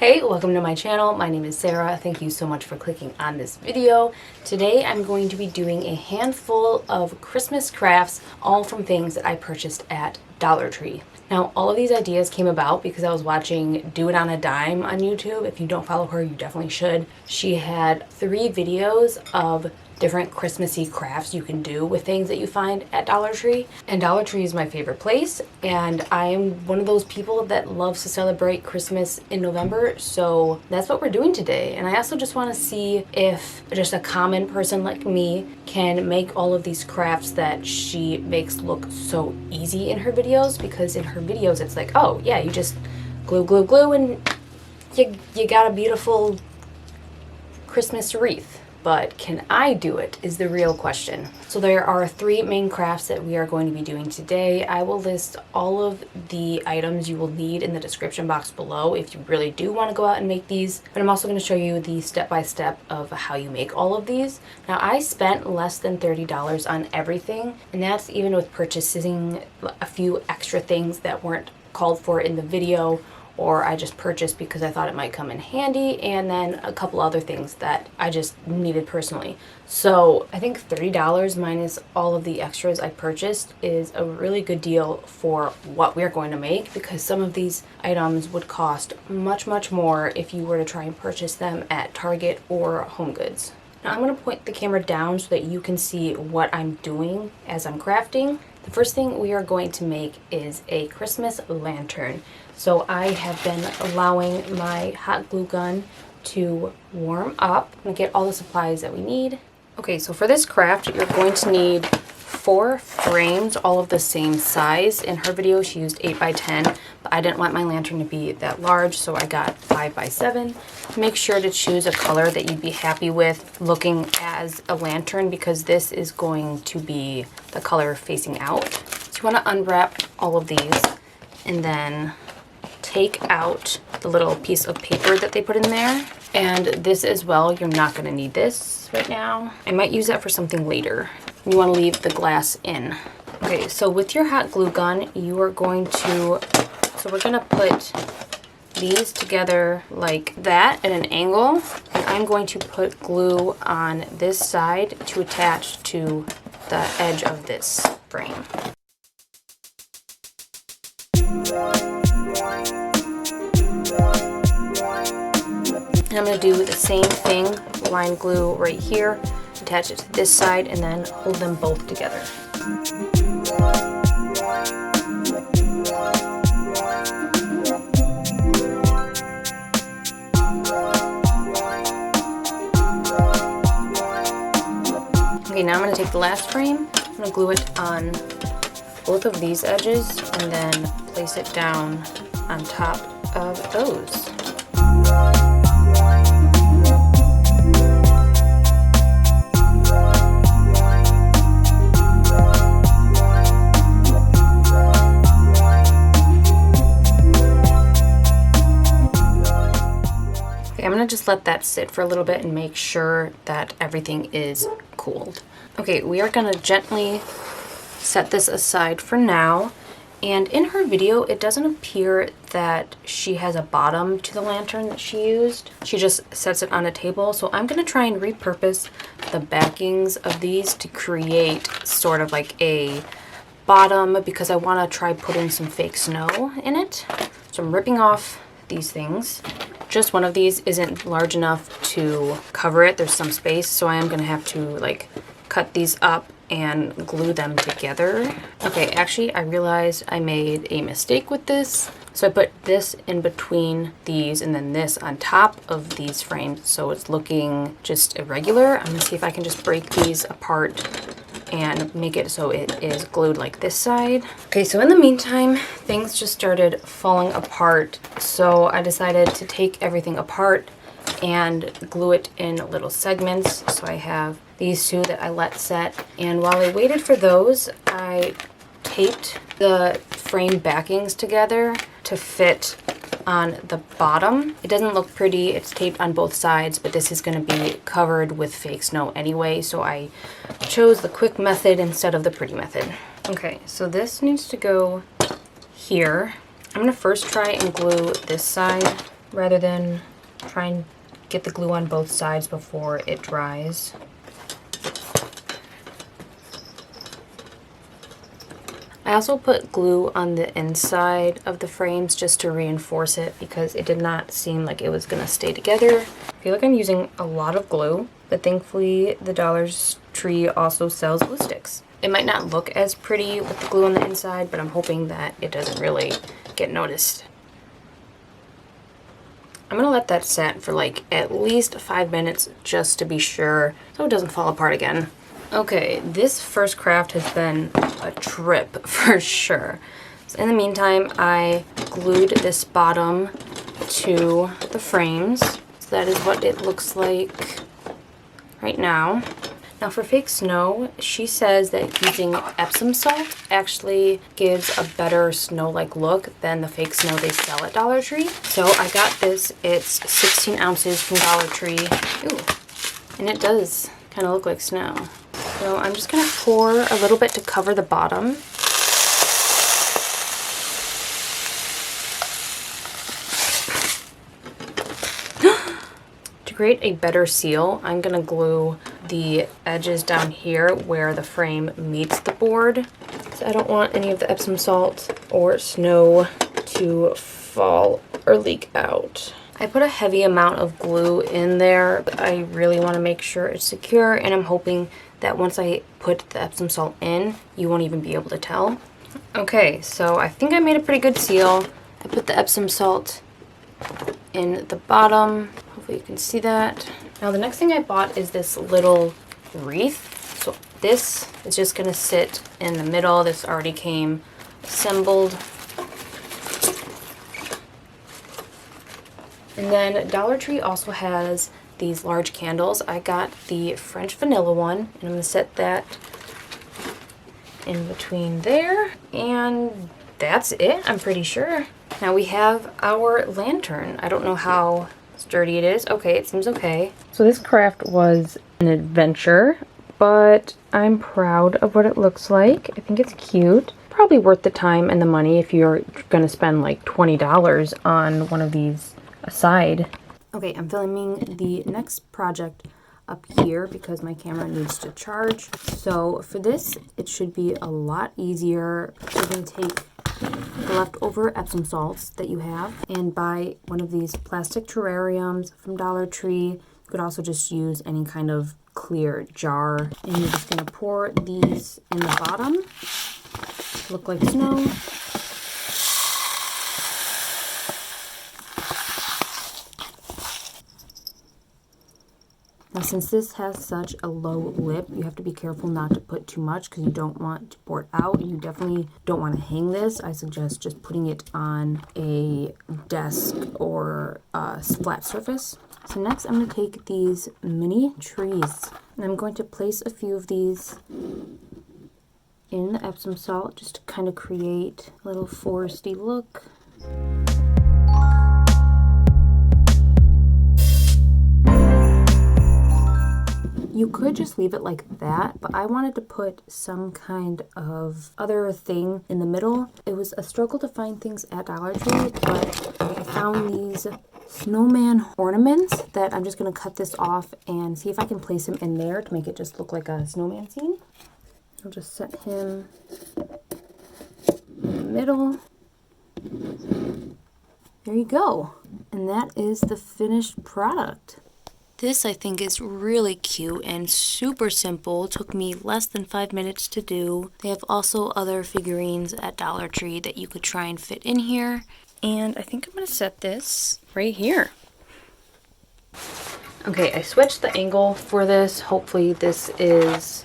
Hey, welcome to my channel. My name is Sarah. Thank you so much for clicking on this video. Today I'm going to be doing a handful of Christmas crafts, all from things that I purchased at Dollar Tree. Now, all of these ideas came about because I was watching Do It on a Dime on YouTube. If you don't follow her, you definitely should. She had 3 videos of different Christmassy crafts you can do with things that you find at Dollar Tree. And Dollar Tree is my favorite place, and I am one of those people that loves to celebrate Christmas in November, so that's what we're doing today. And I also just want to see if just a common person like me can make all of these crafts that she makes look so easy in her videos, because in her videos it's like, oh yeah, you just glue and you got a beautiful Christmas wreath. But can I do it is the real question. So there are 3 main crafts that we are going to be doing today. I will list all of the items you will need in the description box below if you really do want to go out and make these. But I'm also going to show you the step-by-step of how you make all of these. Now, I spent less than $30 on everything, and that's even with purchasing a few extra things that weren't called for in the video, or I just purchased because I thought it might come in handy, and then a couple other things that I just needed personally. So I think $30 minus all of the extras I purchased is a really good deal for what we're going to make, because some of these items would cost much more if you were to try and purchase them at Target or Home Goods. Now I'm going to point the camera down so that you can see what I'm doing as I'm crafting. The first thing we are going to make is a Christmas lantern. So I have been allowing my hot glue gun to warm up. I'm going to get all the supplies that we need. Okay, so for this craft, you're going to need 4 frames, all of the same size. In her video, she used 8x10, but I didn't want my lantern to be that large, so I got 5x7. Make sure to choose a color that you'd be happy with looking as a lantern, because this is going to be the color facing out. So you want to unwrap all of these and then take out the little piece of paper that they put in there. And this as well, you're not going to need this right now. I might use that for something later. You want to leave the glass in. Okay, so with your hot glue gun, you are going to, so we're going to put these together like that at an angle, and I'm going to put glue on this side to attach to the edge of this frame. And I'm going to do the same thing, line glue right here, attach it to this side, and then hold them both together. Okay, now I'm going to take the last frame, I'm going to glue it on both of these edges, and then place it down on top of those. I'm going to just let that sit for a little bit and make sure that everything is cooled. Okay, we are going to gently set this aside for now. And in her video, it doesn't appear that she has a bottom to the lantern that she used. She just sets it on a table. So I'm going to try and repurpose the backings of these to create sort of like a bottom, because I want to try putting some fake snow in it. So I'm ripping off these things. Just one of these isn't large enough to cover it. There's some space, so I am going to have to like cut these up and glue them together. Okay, actually I realized I made a mistake with this. So I put this in between these and then this on top of these frames, so it's looking just irregular. I'm going to see if I can just break these apart and make it so it is glued like this side. Okay, so in the meantime, things just started falling apart. So I decided to take everything apart and glue it in little segments. So I have these 2 that I let set. And while I waited for those, I taped the frame backings together to fit on the bottom. It doesn't look pretty, it's taped on both sides, but this is going to be covered with fake snow anyway, so I chose the quick method instead of the pretty method. Okay, so this needs to go here. I'm going to first try and glue this side rather than try and get the glue on both sides before it dries. I also put glue on the inside of the frames just to reinforce it because it did not seem like it was going to stay together. I feel like I'm using a lot of glue, but thankfully the Dollar Tree also sells glue sticks. It might not look as pretty with the glue on the inside, but I'm hoping that it doesn't really get noticed. I'm gonna let that set for like at least 5 minutes just to be sure so it doesn't fall apart again. Okay, this first craft has been a trip for sure. So in the meantime, I glued this bottom to the frames. So that is what it looks like right now. Now for fake snow, she says that using Epsom salt actually gives a better snow-like look than the fake snow they sell at Dollar Tree. So I got this. It's 16 ounces from Dollar Tree. Ooh, and it does kind of look like snow. So I'm just going to pour a little bit to cover the bottom. To create a better seal, I'm going to glue the edges down here where the frame meets the board. So I don't want any of the Epsom salt or snow to fall or leak out. I put a heavy amount of glue in there, but I really want to make sure it's secure, and I'm hoping that once I put the Epsom salt in, you won't even be able to tell. Okay, so I think I made a pretty good seal. I put the Epsom salt in the bottom. Hopefully you can see that. Now the next thing I bought is this little wreath. So this is just gonna sit in the middle. This already came assembled. And then Dollar Tree also has these large candles. I got the French vanilla one, and I'm gonna set that in between there. And that's it, I'm pretty sure. Now we have our lantern. I don't know how sturdy it is. Okay, it seems okay. So this craft was an adventure, but I'm proud of what it looks like. I think it's cute. Probably worth the time and the money if you're gonna spend like $20 on one of these aside. Okay, I'm filming the next project up here because my camera needs to charge. So for this, it should be a lot easier. You're going to take the leftover Epsom salts that you have and buy one of these plastic terrariums from Dollar Tree. You could also just use any kind of clear jar. And you're just going to pour these in the bottom. Look like snow. Now since this has such a low lip, you have to be careful not to put too much because you don't want to pour it out, and you definitely don't want to hang this. I suggest just putting it on a desk or a flat surface. So next I'm going to take these mini trees and I'm going to place a few of these in the Epsom salt just to kind of create a little foresty look. You could just leave it like that, but I wanted to put some kind of other thing in the middle. It was a struggle to find things at Dollar Tree, but I found these snowman ornaments that I'm just going to cut this off and see if I can place him in there to make it just look like a snowman scene. I'll just set him in the middle. There you go. And that is the finished product. This I think is really cute and super simple. It took me less than 5 minutes to do. They have also other figurines at Dollar Tree that you could try and fit in here. And I think I'm going to set this right here. Okay, I switched the angle for this. Hopefully this is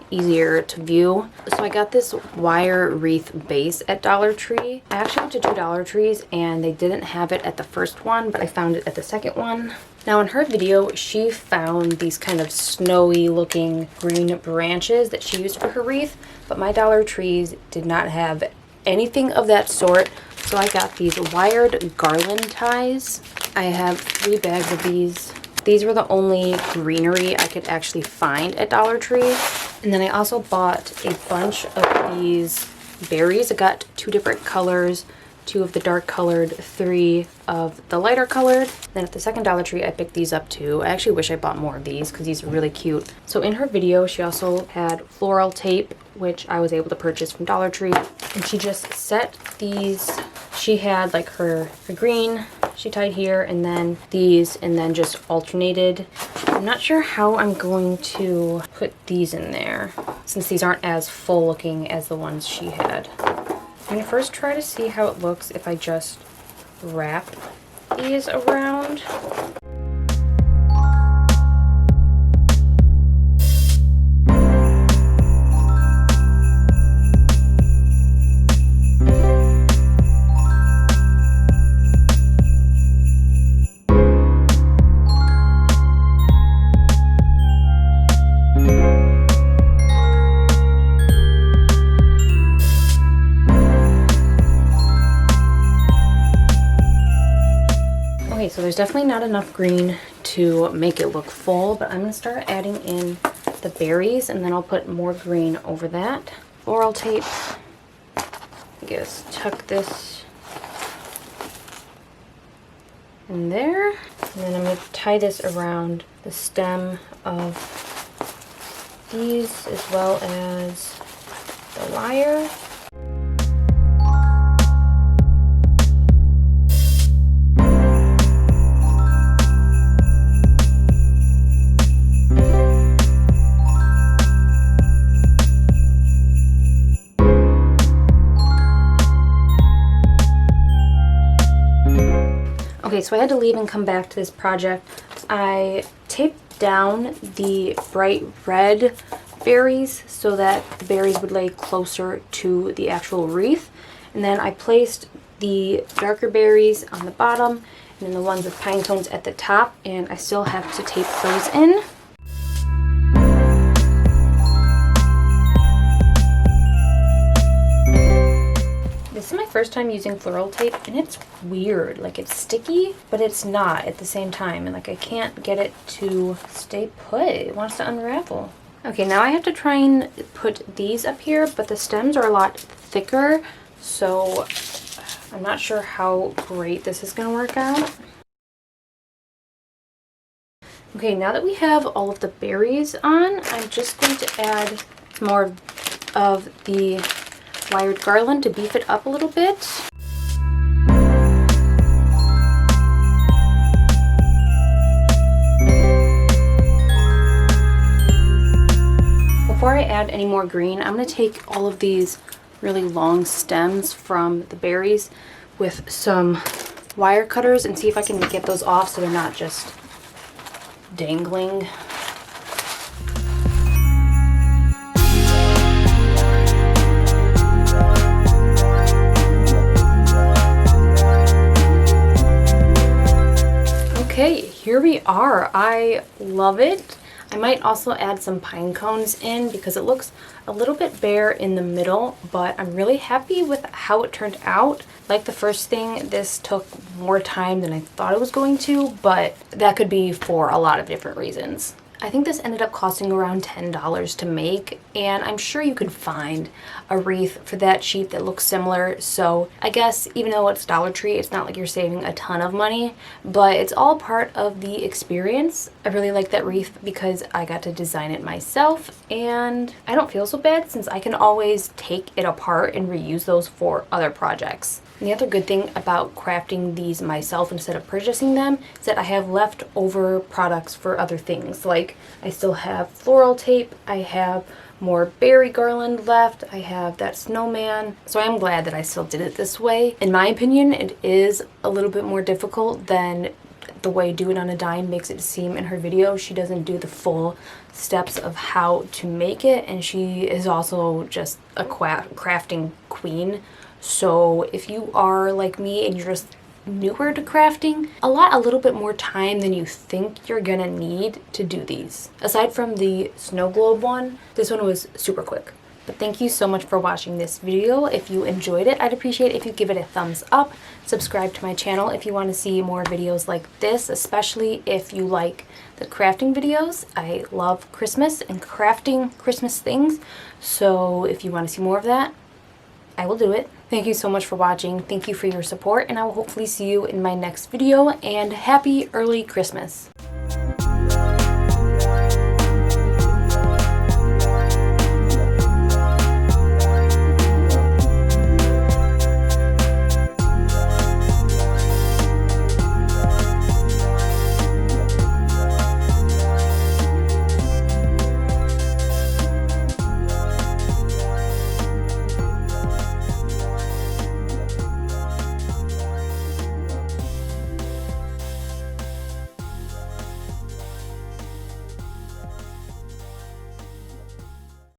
easier to view. So I got this wire wreath base at Dollar Tree. I actually went to 2 Dollar Trees and they didn't have it at the first one, but I found it at the second one. Now in her video, she found these kind of snowy looking green branches that she used for her wreath, but my Dollar Trees did not have anything of that sort. So I got these wired garland ties. I have 3 bags of these. These were the only greenery I could actually find at Dollar Tree. And then I also bought a bunch of these berries. I got 2 different colors. 2 of the dark colored, 3 of the lighter colored. Then at the second Dollar Tree, I picked these up too. I actually wish I bought more of these because these are really cute. So in her video, she also had floral tape, which I was able to purchase from Dollar Tree. And she just set these, she had like her green, she tied here, and then these, and then just alternated. I'm not sure how I'm going to put these in there, since these aren't as full looking as the ones she had. I'm gonna first try to see how it looks if I just wrap these around. So there's definitely not enough green to make it look full, but I'm going to start adding in the berries, and then I'll put more green over that. Floral tape. I guess tuck this in there. And then I'm going to tie this around the stem of these as well as the wire. Okay, so I had to leave and come back to this project. I taped down the bright red berries so that the berries would lay closer to the actual wreath. And then I placed the darker berries on the bottom and then the ones with pine cones at the top, and I still have to tape those in. This is my first time using floral tape, and it's weird. Like, it's sticky, but it's not at the same time. And like, I can't get it to stay put. It wants to unravel. Okay, now I have to try and put these up here, but the stems are a lot thicker, so I'm not sure how great this is gonna work out. Okay, now that we have all of the berries on, I'm just going to add more of the wired garland to beef it up a little bit. Before I add any more green, I'm going to take all of these really long stems from the berries with some wire cutters and see if I can get those off so they're not just dangling. Okay, here we are. I love it. I might also add some pine cones in because it looks a little bit bare in the middle, but I'm really happy with how it turned out. Like the first thing, this took more time than I thought it was going to, but that could be for a lot of different reasons. I think this ended up costing around $10 to make, and I'm sure you could find a wreath for that cheap that looks similar. So I guess even though it's Dollar Tree, it's not like you're saving a ton of money, but it's all part of the experience. I really like that wreath because I got to design it myself, and I don't feel so bad since I can always take it apart and reuse those for other projects. And the other good thing about crafting these myself instead of purchasing them is that I have leftover products for other things. Like, I still have floral tape, I have more berry garland left, I have that snowman. So I'm glad that I still did it this way. In my opinion, it is a little bit more difficult than the way Do It on a Dime makes it seem in her video. She doesn't do the full steps of how to make it, and she is also just a crafting queen. So if you are like me and you're just newer to crafting, a little bit more time than you think you're gonna need to do these. Aside from the snow globe one, this one was super quick. But thank you so much for watching this video. If you enjoyed it, I'd appreciate if you give it a thumbs up. Subscribe to my channel if you want to see more videos like this, especially if you like the crafting videos. I love Christmas and crafting Christmas things. So if you want to see more of that, I will do it. Thank you so much for watching. Thank you for your support, and I will hopefully see you in my next video, and happy early Christmas.